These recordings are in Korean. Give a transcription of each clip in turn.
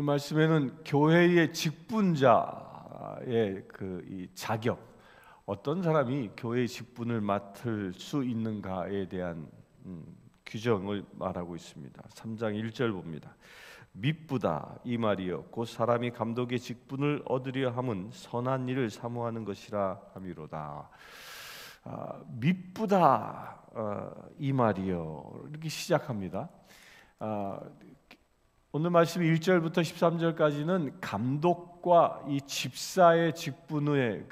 말씀에는 교회의 직분자의 이 자격, 어떤 사람이 교회의 직분을 맡을 수 있는가에 대한 규정을 말하고 있습니다. 3장 1절 봅니다. 미쁘다 이 말이여 곧 사람이 감독의 직분을 얻으려 함은 선한 일을 사모하는 것이라 함이로다. 미쁘다 이 말이여, 이렇게 시작합니다. 오늘 말씀 1절부터 13절까지는 감독과 이 집사의 직분에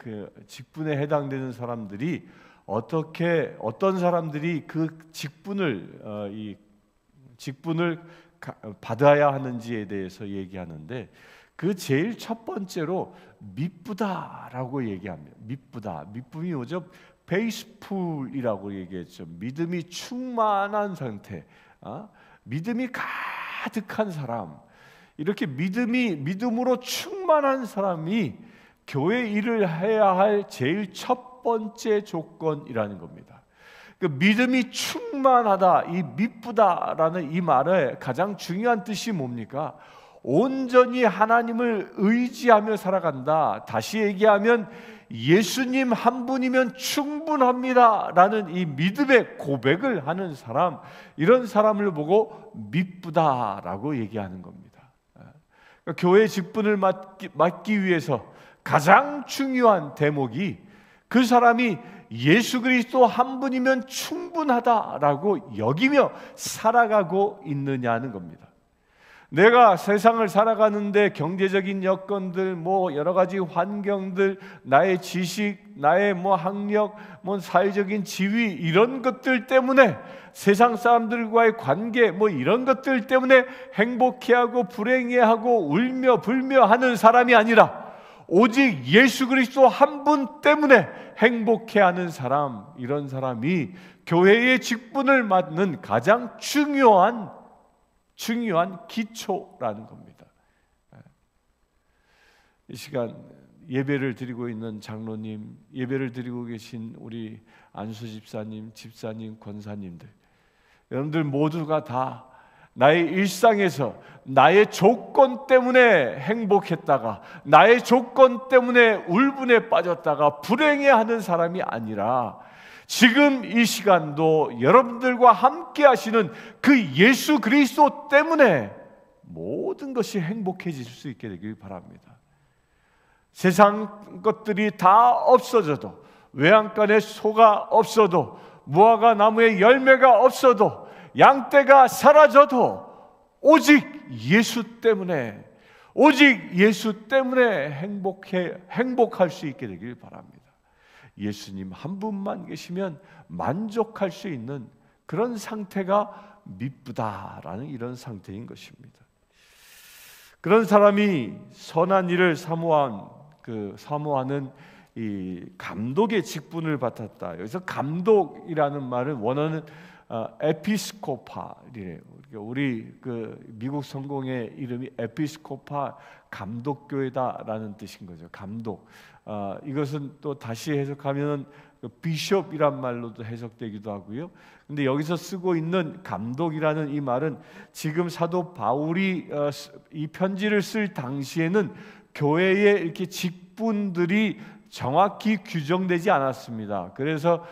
해당되는 사람들이 어떤 사람들이 그 직분을 받아야 하는지에 대해서 얘기하는데, 그 제일 첫 번째로 미쁘다라고 얘기합니다. 미쁨이 뭐죠? 페이스풀이라고 얘기했죠. 믿음이 충만한 상태, 믿음이 가득한 사람, 이렇게 믿음으로 충만한 사람이 교회 일을 해야 할 제일 첫 번째 조건이라는 겁니다. 그 믿음이 충만하다, 이 미쁘다라는 이 말의 가장 중요한 뜻이 뭡니까? 온전히 하나님을 의지하며 살아간다. 다시 얘기하면 예수님 한 분이면 충분합니다 라는 이 믿음의 고백을 하는 사람, 이런 사람을 보고 미쁘다라고 얘기하는 겁니다. 그러니까 교회 직분을 맡기 위해서 가장 중요한 대목이 그 사람이 예수 그리스도 한 분이면 충분하다라고 여기며 살아가고 있느냐는 겁니다. 내가 세상을 살아가는데 경제적인 여건들, 여러 가지 환경들, 나의 지식, 나의 학력, 사회적인 지위, 이런 것들 때문에, 세상 사람들과의 관계, 이런 것들 때문에 행복해하고 불행해하고 울며 불며 하는 사람이 아니라 오직 예수 그리스도 한 분 때문에 행복해하는 사람, 이런 사람이 교회의 직분을 맡는 가장 중요한 기초라는 겁니다. 이 시간 예배를 드리고 있는 장로님, 예배를 드리고 계신 우리 안수 집사님, 권사님들, 여러분들 모두가 다 나의 일상에서 나의 조건 때문에 행복했다가, 나의 조건 때문에 울분에 빠졌다가 불행해하는 사람이 아니라, 지금 이 시간도 여러분들과 함께 하시는 그 예수 그리스도 때문에 모든 것이 행복해질 수 있게 되길 바랍니다. 세상 것들이 다 없어져도, 외양간에 소가 없어도, 무화과 나무에 열매가 없어도, 양떼가 사라져도 오직 예수 때문에 행복할 수 있게 되길 바랍니다. 예수님 한 분만 계시면 만족할 수 있는 그런 상태가 미쁘다라는 이런 상태인 것입니다. 그런 사람이 선한 일을 사모하는 이 감독의 직분을 받았다. 여기서 감독이라는 말은 원어는 에피스코파이래요. 우리 미국 성공의 이름이 에피스코파, 감독교회다라는 뜻인 거죠. 감독. 이것은 또 다시 해석하면 비숍이란 말로도 해석되기도 하고요. 근데 여기서 쓰고 있는 감독이라는 이 말은 지금 사도 바울이 이 편지를 쓸 당시에는 교회의 이렇게 직분들이 정확히 규정되지 않았습니다. 그래서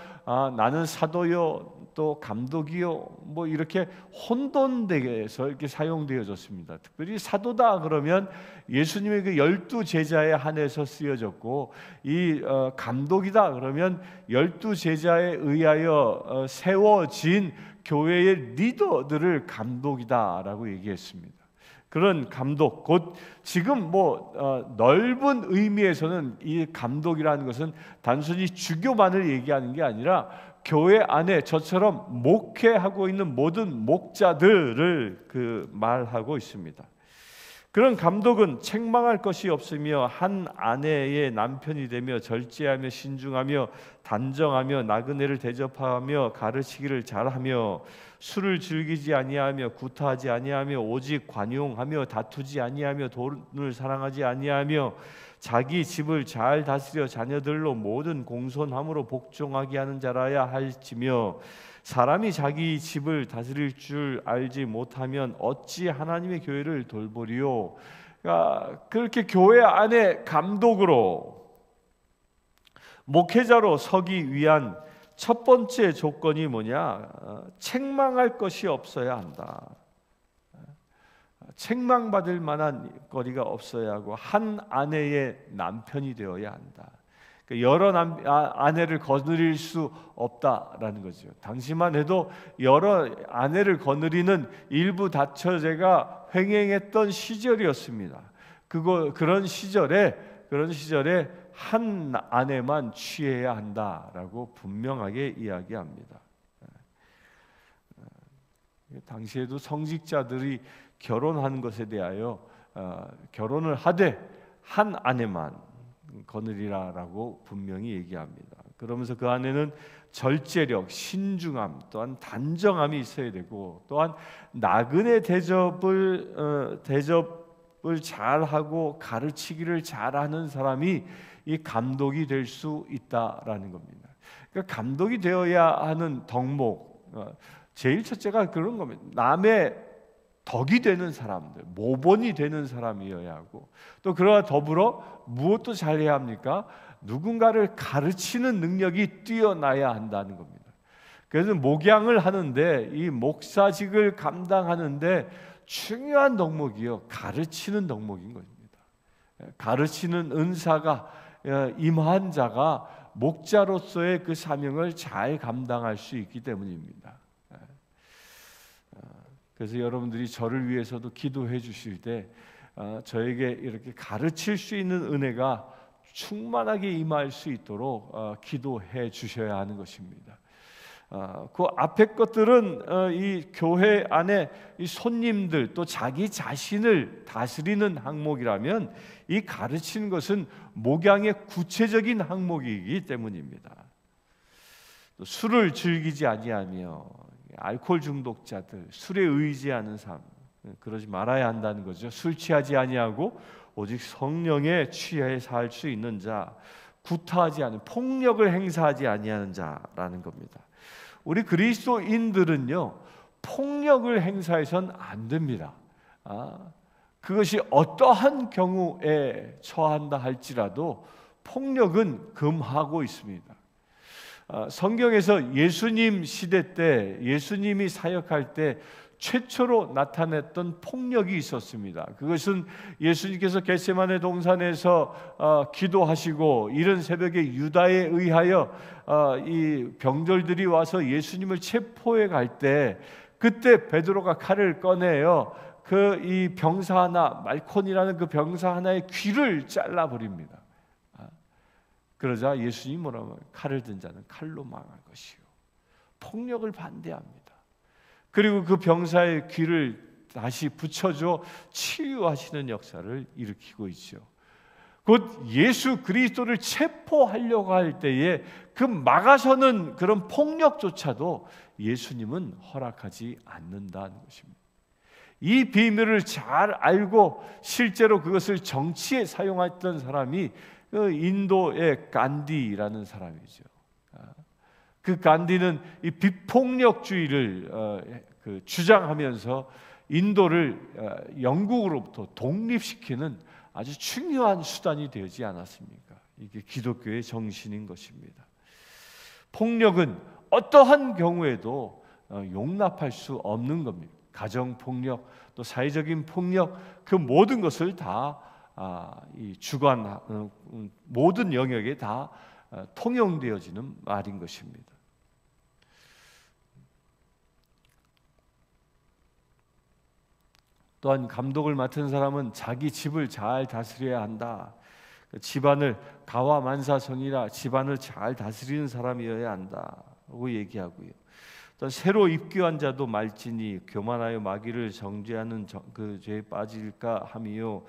나는 사도요, 또 감독이요, 이렇게 혼돈되게서 이렇게 사용되어졌습니다. 특별히 사도다 그러면 예수님의 그 12 제자에 한해서 쓰여졌고, 이 감독이다 그러면 12 제자에 의하여 세워진 교회의 리더들을 감독이다라고 얘기했습니다. 그런 감독, 곧 지금 넓은 의미에서는 이 감독이라는 것은 단순히 주교만을 얘기하는 게 아니라 교회 안에 저처럼 목회하고 있는 모든 목자들을 말하고 있습니다. 그런 감독은 책망할 것이 없으며 한 아내의 남편이 되며 절제하며 신중하며 단정하며 나그네를 대접하며 가르치기를 잘하며 술을 즐기지 아니하며 구타하지 아니하며 오직 관용하며 다투지 아니하며 돈을 사랑하지 아니하며 자기 집을 잘 다스려 자녀들로 모든 공손함으로 복종하게 하는 자라야 할지며, 사람이 자기 집을 다스릴 줄 알지 못하면 어찌 하나님의 교회를 돌보리요. 그렇게 교회 안에 감독으로 목회자로 서기 위한 첫 번째 조건이 뭐냐? 책망할 것이 없어야 한다. 책망받을 만한 거리가 없어야 하고 한 아내의 남편이 되어야 한다. 여러 아내를 거느릴 수 없다라는 거죠. 당시만 해도 여러 아내를 거느리는 일부 다처제가 횡행했던 시절이었습니다. 그런 시절에 한 아내만 취해야 한다라고 분명하게 이야기합니다. 당시에도 성직자들이 결혼하는 것에 대하여 결혼을 하되 한 아내만 거느리라라고 분명히 얘기합니다. 그러면서 그 안에는 절제력, 신중함, 또한 단정함이 있어야 되고, 또한 나그네 대접을 잘하고 가르치기를 잘하는 사람이 이 감독이 될 수 있다라는 겁니다. 그러니까 감독이 되어야 하는 덕목, 제일 첫째가 그런 겁니다. 남의 덕이 되는 사람들, 모본이 되는 사람이어야 하고, 또 그러나 더불어 무엇도 잘해야 합니까? 누군가를 가르치는 능력이 뛰어나야 한다는 겁니다. 그래서 목양을 하는데, 이 목사직을 감당하는데 중요한 덕목이요, 가르치는 덕목인 겁니다. 가르치는 은사가 임한 자가 목자로서의 그 사명을 잘 감당할 수 있기 때문입니다. 그래서 여러분들이 저를 위해서도 기도해 주실 때 저에게 이렇게 가르칠 수 있는 은혜가 충만하게 임할 수 있도록 기도해 주셔야 하는 것입니다. 그 앞에 것들은 이 교회 안에 이 손님들 또 자기 자신을 다스리는 항목이라면, 이 가르치는 것은 목양의 구체적인 항목이기 때문입니다. 또 술을 즐기지 아니하며 알코올 중독자들, 술에 의지하는 삶, 그러지 말아야 한다는 거죠. 술 취하지 아니하고 오직 성령에 취해 살 수 있는 자, 구타하지 않은, 폭력을 행사하지 아니하는 자라는 겁니다. 우리 그리스도인들은요, 폭력을 행사해서는 안 됩니다. 그것이 어떠한 경우에 처한다 할지라도 폭력은 금하고 있습니다. 성경에서 예수님 시대 때, 예수님이 사역할 때 최초로 나타냈던 폭력이 있었습니다. 그것은 예수님께서 겟세마네 동산에서 기도하시고 이른 새벽에 유다에 의하여 이 병졸들이 와서 예수님을 체포해 갈 때, 그때 베드로가 칼을 꺼내요, 그 이 병사 하나, 말콘이라는 그 병사 하나의 귀를 잘라 버립니다. 그러자 예수님이 뭐라고, 칼을 든 자는 칼로 망할 것이요, 폭력을 반대합니다. 그리고 그 병사의 귀를 다시 붙여줘 치유하시는 역사를 일으키고 있죠. 곧 예수 그리스도를 체포하려고 할 때에 그 막아서는 그런 폭력조차도 예수님은 허락하지 않는다는 것입니다. 이 비밀을 잘 알고 실제로 그것을 정치에 사용했던 사람이 인도의 간디라는 사람이죠. 그 간디는 이 비폭력주의를 주장하면서 인도를 영국으로부터 독립시키는 아주 중요한 수단이 되지 않았습니까? 이게 기독교의 정신인 것입니다. 폭력은 어떠한 경우에도 용납할 수 없는 겁니다. 가정폭력, 또 사회적인 폭력, 그 모든 것을 다 이 주관 모든 영역에 다 통용되어지는 말인 것입니다. 또한 감독을 맡은 사람은 자기 집을 잘 다스려야 한다. 집안을 가와만사성이라 집안을 잘 다스리는 사람이어야 한다고 얘기하고요. 또 새로 입교한 자도 말지니 교만하여 마귀를 정죄하는 그 죄에 빠질까 함이요.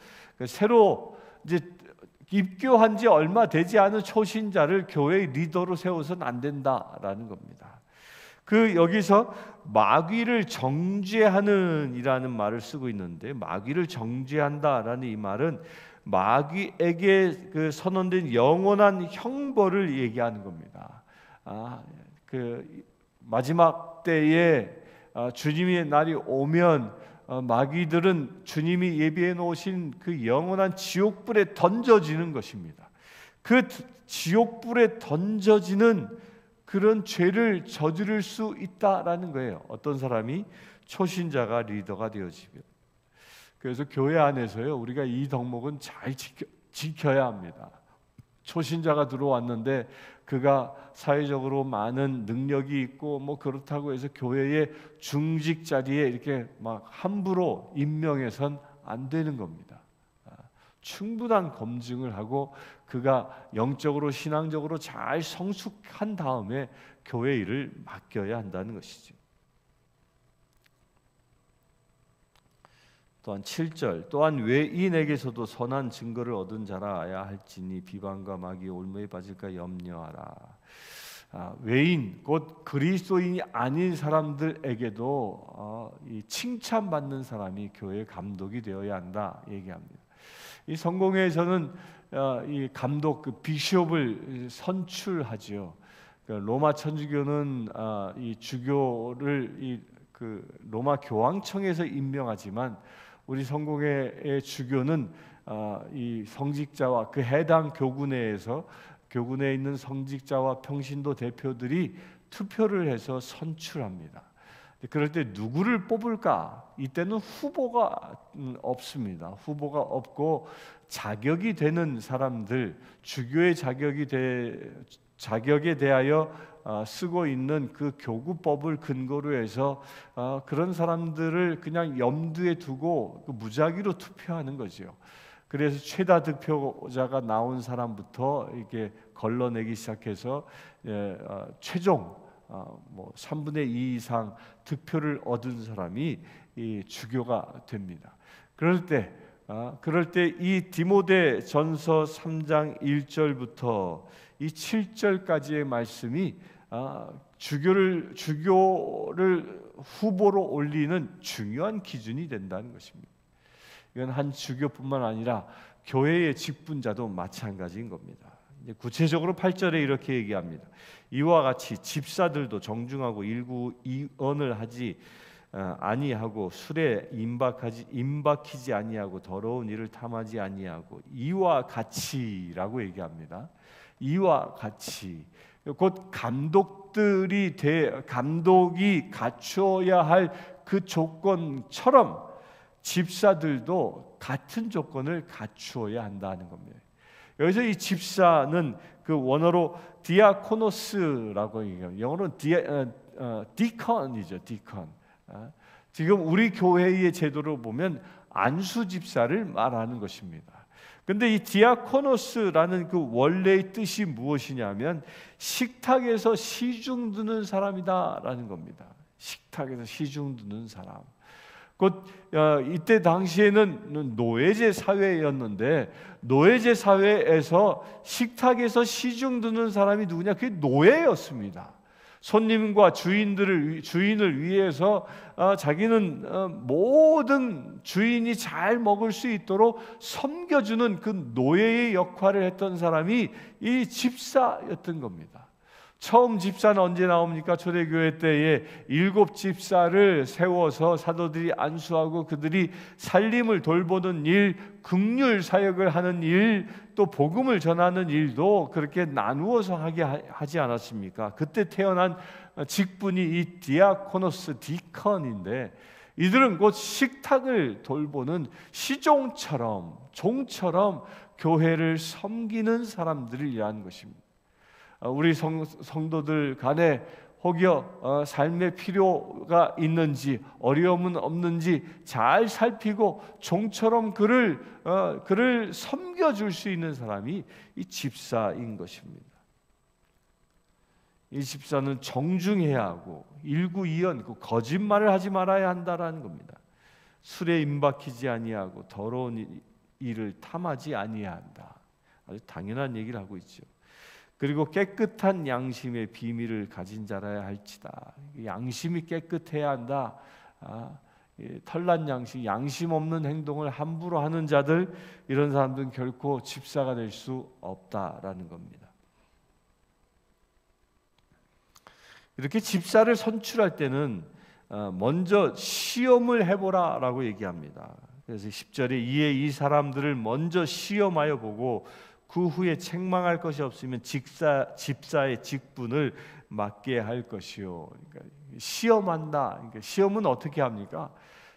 새로 이제 입교한 지 얼마 되지 않은 초신자를 교회의 리더로 세워서는 안 된다라는 겁니다. 여기서 마귀를 정죄하는 이라는 말을 쓰고 있는데, 마귀를 정죄한다라는 이 말은 마귀에게 선언된 영원한 형벌을 얘기하는 겁니다. 마지막 때에 주님의 날이 오면 마귀들은 주님이 예비해 놓으신 그 영원한 지옥불에 던져지는 것입니다. 그 지옥불에 던져지는 그런 죄를 저지를 수 있다라는 거예요. 어떤 사람이 초신자가 리더가 되어지면. 그래서 교회 안에서요, 우리가 이 덕목은 잘 지켜야 합니다. 초신자가 들어왔는데 그가 사회적으로 많은 능력이 있고 뭐 그렇다고 해서 교회의 중직 자리에 이렇게 막 함부로 임명해선 안 되는 겁니다. 충분한 검증을 하고 그가 영적으로 신앙적으로 잘 성숙한 다음에 교회 일을 맡겨야 한다는 것이죠. 또한 7절, 또한 외인에게서도 선한 증거를 얻은 자라야 할지니 비방과 마귀 올무에 빠질까 염려하라. 외인 곧 그리스도인이 아닌 사람들에게도 이 칭찬받는 사람이 교회 감독이 되어야 한다 얘기합니다. 이 성공회에서는 이 감독 그 비숍을 선출하지요. 로마 천주교는 이 주교를 그 로마 교황청에서 임명하지만 우리 성공회의 주교는 이 성직자와 그 해당 교구내에서 교구내에 있는 성직자와 평신도 대표들이 투표를 해서 선출합니다. 그럴 때 누구를 뽑을까? 이때는 후보가 없습니다. 후보가 없고 자격이 되는 사람들, 주교의 자격에 대하여 쓰고 있는 그 교구법을 근거로 해서 그런 사람들을 그냥 염두에 두고 무작위로 투표하는 거죠. 그래서 최다 득표자가 나온 사람부터 이렇게 걸러내기 시작해서 최종 3분의 2 이상 득표를 얻은 사람이 이 주교가 됩니다. 그럴 때 이 디모데전서 3장 1절부터 이 7절까지의 말씀이 주교를 후보로 올리는 중요한 기준이 된다는 것입니다. 이건 한 주교뿐만 아니라 교회의 직분자도 마찬가지인 겁니다. 구체적으로 8절에 이렇게 얘기합니다. 이와 같이 집사들도 정중하고 일구이언을 하지 아니하고 술에 임박히지 아니하고 더러운 일을 탐하지 아니하고 이와 같이라고 얘기합니다. 이와 같이 곧 감독이 갖추어야 할 그 조건처럼 집사들도 같은 조건을 갖추어야 한다는 겁니다. 여기서 이 집사는 그 원어로 디아코노스라고 얘기해요. 영어로는 디컨이죠. 디컨. 지금 우리 교회의 제도로 보면 안수 집사를 말하는 것입니다. 근데 이 디아코노스라는 그 원래의 뜻이 무엇이냐면 식탁에서 시중 드는 사람이다라는 겁니다. 식탁에서 시중 드는 사람. 곧 이때 당시에는 노예제 사회였는데 노예제 사회에서 식탁에서 시중 드는 사람이 누구냐? 그게 노예였습니다. 손님과 주인을 위해서 자기는 모든 주인이 잘 먹을 수 있도록 섬겨주는 그 노예의 역할을 했던 사람이 이 집사였던 겁니다. 처음 집사는 언제 나옵니까? 초대교회 때에 7 집사를 세워서 사도들이 안수하고 그들이 살림을 돌보는 일, 긍휼 사역을 하는 일, 또 복음을 전하는 일도 그렇게 나누어서 하지 않았습니까? 그때 태어난 직분이 이 디아코노스, 디컨인데 이들은 곧 식탁을 돌보는 시종처럼, 종처럼 교회를 섬기는 사람들이라는 것입니다. 우리 성도들 간에 혹여 삶의 필요가 있는지 어려움은 없는지 잘 살피고 종처럼 그를 섬겨줄 수 있는 사람이 이 집사인 것입니다. 이 집사는 정중해야 하고 일구이언 거짓말을 하지 말아야 한다라는 겁니다. 술에 임박히지 아니하고 더러운 일을 탐하지 아니한다. 아주 당연한 얘기를 하고 있죠. 그리고 깨끗한 양심의 비밀을 가진 자라야 할지다. 양심이 깨끗해야 한다. 털난 양심 없는 행동을 함부로 하는 자들, 이런 사람들은 결코 집사가 될 수 없다라는 겁니다. 이렇게 집사를 선출할 때는 먼저 시험을 해보라라고 얘기합니다. 그래서 10절에 이에 이 사람들을 먼저 시험하여 보고 그 후에 책망할 것이 없으면 집사의 직분을 맡게 할 것이요. 그러니까 시험한다. 그러니까 시험은 어떻게 합니까?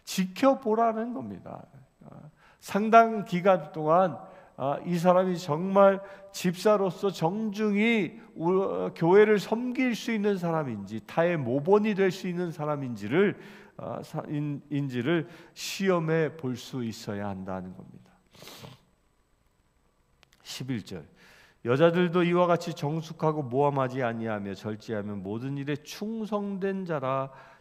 지켜보라는 겁니다. 상당 기간 동안 이 사람이 정말 집사로서 정중히 교회를 섬길 수 있는 사람인지, 타의 모본이 될 수 있는 사람인지를 시험해 볼 수 있어야 한다는 겁니다. 11절 여자들도 이와 같이 정숙하고 모함하지 아니하며 절제하며 모든 일에 충성된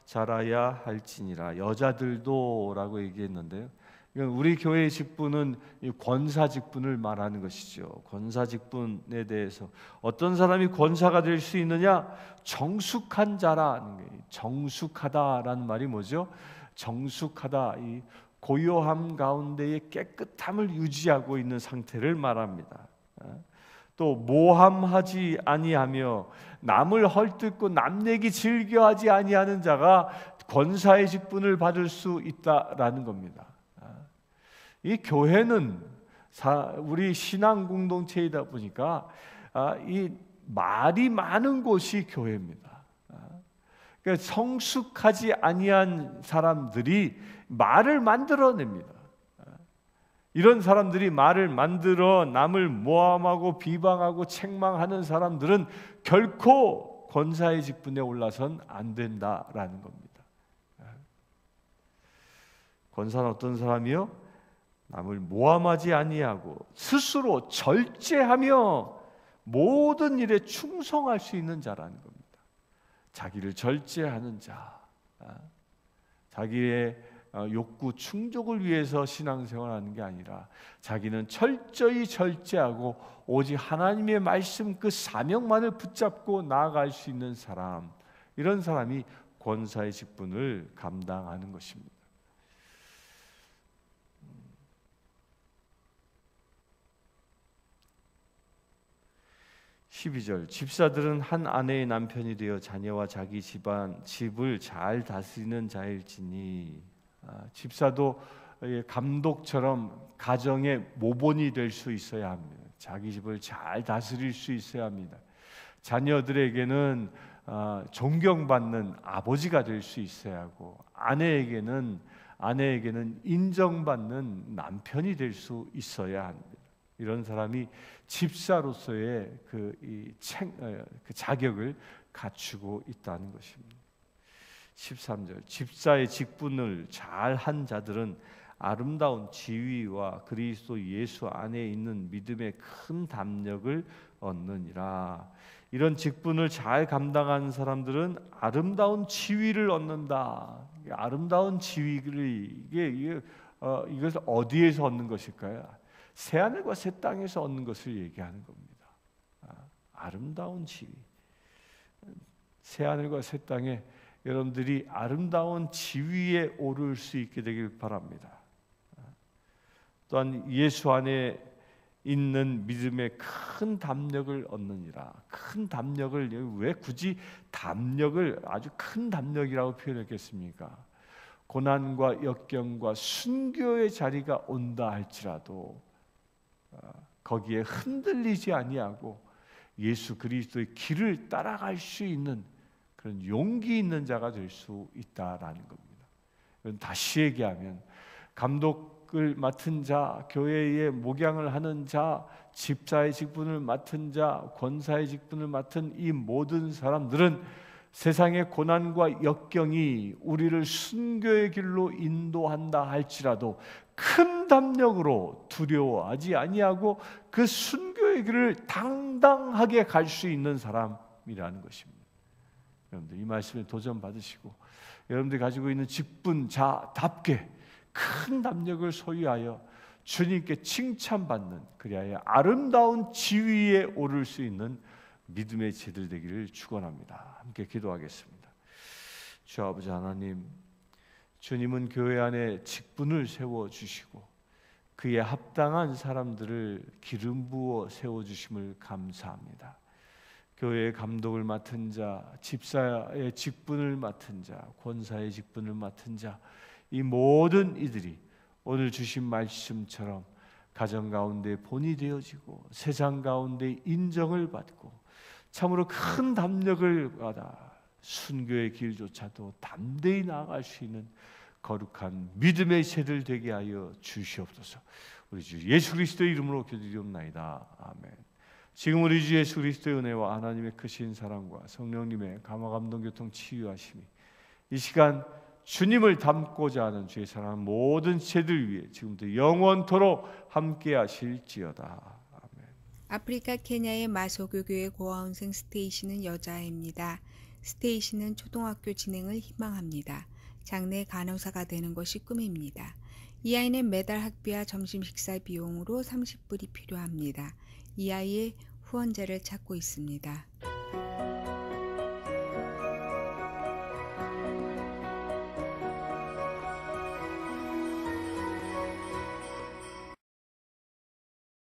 자라야 할지니라. 여자들도라고 얘기했는데요, 우리 교회의 직분은 권사 직분을 말하는 것이죠. 권사 직분에 대해서 어떤 사람이 권사가 될 수 있느냐? 정숙한 자라는 거예요. 정숙하다라는 말이 뭐죠? 정숙하다, 이 고요함 가운데의 깨끗함을 유지하고 있는 상태를 말합니다. 또 모함하지 아니하며 남을 헐뜯고 남 얘기 즐겨하지 아니하는 자가 권사의 직분을 받을 수 있다라는 겁니다. 이 교회는 우리 신앙 공동체이다 보니까 이 말이 많은 곳이 교회입니다. 그러니까 성숙하지 아니한 사람들이 말을 만들어냅니다. 이런 사람들이 말을 만들어 남을 모함하고 비방하고 책망하는 사람들은 결코 권사의 직분에 올라선 안 된다라는 겁니다. 권사는 어떤 사람이요? 남을 모함하지 아니하고 스스로 절제하며 모든 일에 충성할 수 있는 자라는 겁니다. 자기를 절제하는 자, 자기의 욕구 충족을 위해서 신앙생활하는 게 아니라 자기는 철저히 절제하고 오직 하나님의 말씀 그 사명만을 붙잡고 나아갈 수 있는 사람, 이런 사람이 권사의 직분을 감당하는 것입니다. 12절 집사들은 한 아내의 남편이 되어 자녀와 자기 집을 잘 다스리는 자일지니. 집사도 감독처럼 가정의 모본이 될 수 있어야 합니다. 자기 집을 잘 다스릴 수 있어야 합니다. 자녀들에게는 존경받는 아버지가 될 수 있어야 하고, 아내에게는 인정받는 남편이 될 수 있어야 합니다. 이런 사람이 집사로서의 그 자격을 갖추고 있다는 것입니다. 13절 집사의 직분을 잘한 자들은 아름다운 지위와 그리스도 예수 안에 있는 믿음의 큰 담력을 얻느니라. 이런 직분을 잘 감당한 사람들은 아름다운 지위를 얻는다. 아름다운 지위를 이것을 어디에서 얻는 것일까요? 새하늘과 새 땅에서 얻는 것을 얘기하는 겁니다. 아름다운 지위. 새하늘과 새 땅에 여러분들이 아름다운 지위에 오를 수 있게 되길 바랍니다. 또한 예수 안에 있는 믿음의 큰 담력을 얻느니라. 큰 담력을, 왜 굳이 담력을 아주 큰 담력이라고 표현했겠습니까? 고난과 역경과 순교의 자리가 온다 할지라도 거기에 흔들리지 아니하고 예수 그리스도의 길을 따라갈 수 있는 그런 용기 있는 자가 될 수 있다라는 겁니다. 다시 얘기하면 감독을 맡은 자, 교회의 목양을 하는 자, 집사의 직분을 맡은 자, 권사의 직분을 맡은 이 모든 사람들은 세상의 고난과 역경이 우리를 순교의 길로 인도한다 할지라도 큰 담력으로 두려워하지 아니하고 그 순교의 길을 당당하게 갈 수 있는 사람이라는 것입니다. 여러분들 이 말씀에 도전 받으시고 여러분들이 가지고 있는 직분자답게 큰 담력을 소유하여 주님께 칭찬받는, 그리하여 아름다운 지위에 오를 수 있는 믿음의 제들 되기를 축원합니다. 함께 기도하겠습니다. 주 아버지 하나님, 주님은 교회 안에 직분을 세워주시고 그에 합당한 사람들을 기름 부어 세워주심을 감사합니다. 교회의 감독을 맡은 자, 집사의 직분을 맡은 자, 권사의 직분을 맡은 자, 이 모든 이들이 오늘 주신 말씀처럼 가정 가운데 본이 되어지고 세상 가운데 인정을 받고 참으로 큰 담력을 받아 순교의 길조차도 담대히 나아갈 수 있는 거룩한 믿음의 세들 되게 하여 주시옵소서. 우리 주 예수 그리스도의 이름으로 기도드리옵나이다. 아멘. 지금 우리 주 예수 그리스도의 은혜와 하나님의 크신 사랑과 성령님의 감화 감동 교통 치유하심이 이 시간 주님을 닮고자 하는 주의 사랑하는 모든 세들 위해 지금부터 영원토록 함께 하실지어다. 아멘. 아프리카 케냐의 마소교교회 고아원생 스테이시는 여자아이입니다. 스테이시는 초등학교 진행을 희망합니다. 장래 간호사가 되는 것이 꿈입니다. 이 아이는 매달 학비와 점심 식사 비용으로 30불이 필요합니다. 이 아이의 후원자를 찾고 있습니다.